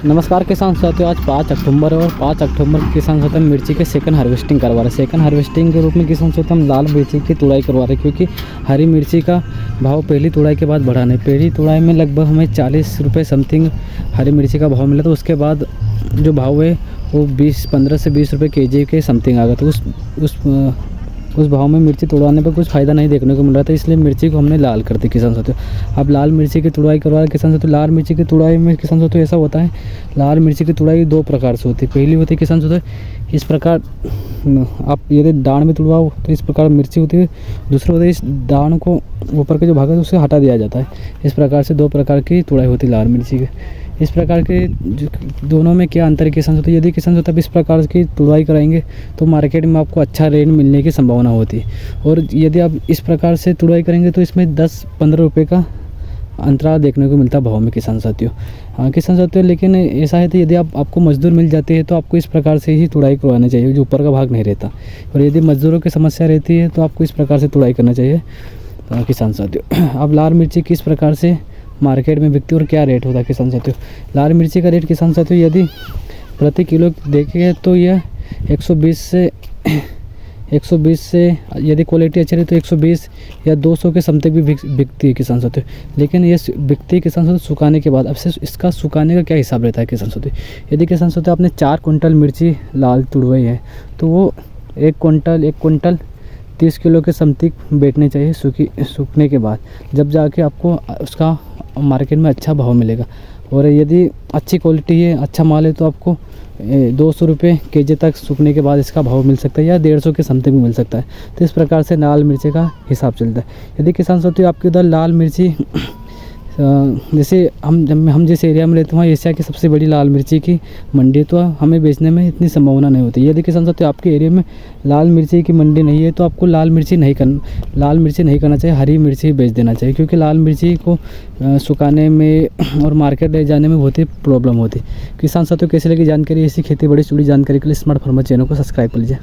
नमस्कार किसान साथियों, आज 5 अक्टूबर है और 5 अक्टूबर किसान साथियों मिर्ची के सेकंड हार्वेस्टिंग करवा रहे हैं। सेकंड हार्वेस्टिंग के रूप में किसान साथियों हम लाल मिर्ची की तुड़ाई करवा रहे हैं, क्योंकि हरी मिर्ची का भाव पहली तुड़ाई के बाद बढ़ा नहीं। पहली तुड़ाई में लगभग हमें 40 रुपये समथिंग हरी मिर्ची का भाव मिला, तो उसके बाद जो भाव है वो 15 से 20 रुपये केजी के समथिंग आ गया। तो उस भाव में मिर्ची तुड़वाने पर कुछ फ़ायदा नहीं देखने को मिल रहा था, इसलिए मिर्ची को हमने लाल कर दी किसान साथियों। अब लाल मिर्ची की तुड़ाई करवा रहे किसान साथियों। लाल मिर्ची की तुड़ाई में किसान साथियों ऐसा होता है, लाल मिर्ची की तुड़ाई 2 प्रकार से होती है। पहली होती है किसान साथियों इस प्रकार, आप यदि दाण में तुड़वाओ तो इस प्रकार मिर्ची होती है। दूसरा होता है इस दाण को ऊपर के जो भाग है उसे हटा दिया जाता है। इस प्रकार से 2 प्रकार की तुड़ाई होती है लाल मिर्ची की। इस प्रकार के दोनों में क्या अंतर है किसान साथियों? यदि किसान साथियों इस प्रकार की तुड़ाई कराएंगे तो मार्केट में आपको अच्छा रेट मिलने की संभावना होती है, और यदि आप इस प्रकार से तुड़ाई करेंगे तो इसमें 10-15 रुपये का अंतराल देखने को मिलता है भाव में किसान साथियों। हाँ किसान साथियों, लेकिन ऐसा है तो यदि आपको मजदूर मिल जाते हैं तो आपको इस प्रकार से ही तुड़ाई करवाना चाहिए, जो ऊपर का भाग नहीं रहता। और यदि मजदूरों की समस्या रहती है तो आपको इस प्रकार से तुड़ाई करना चाहिए किसान साथियों। अब लाल मिर्ची किस प्रकार से मार्केट में बिकती है और क्या रेट होता है किसान साथियों? लाल मिर्ची का रेट किसान साथियों यदि प्रति किलो देखें तो यह 120 से यदि क्वालिटी अच्छी रही तो 120 या 200 के समथिंग भी बिकती है किसान साथियों। लेकिन ये बिकती है किसान साथियों सुखाने के बाद। अब से इसका सुखाने का क्या हिसाब रहता है किसान साथियों? यदि किसान साथियों आपने 4 कुंटल मिर्ची लाल तुड़वाई है तो वो 1 कुंटल 30 किलो के समथिंग बेचने चाहिए सूखने के बाद, जब जाके आपको उसका मार्केट में अच्छा भाव मिलेगा। और यदि अच्छी क्वालिटी है, अच्छा माल है, तो आपको 200 रुपये केजी तक सूखने के बाद इसका भाव मिल सकता है, या 150 के समथिंग भी मिल सकता है। तो इस प्रकार से लाल मिर्ची का हिसाब चलता है। यदि किसान साथियों आपके उधर लाल मिर्ची जैसे हम जिस एरिया में रहते हैं वहाँ एशिया की सबसे बड़ी लाल मिर्ची की मंडी, तो हमें बेचने में इतनी संभावना नहीं होती। यदि किसान साथियों आपके एरिया में लाल मिर्ची की मंडी नहीं है तो आपको लाल मिर्ची नहीं करना चाहिए, हरी मिर्ची ही बेच देना चाहिए, क्योंकि लाल मिर्ची को सुखाने में और मार्केट ले जाने में बहुत ही प्रॉब्लम होती है। किसान साथियों कैसे लगी जानकारी? ऐसी खेती बड़ी जुड़ी जानकारी के लिए स्मार्ट फार्मर चैनल को सब्सक्राइब कर लीजिए।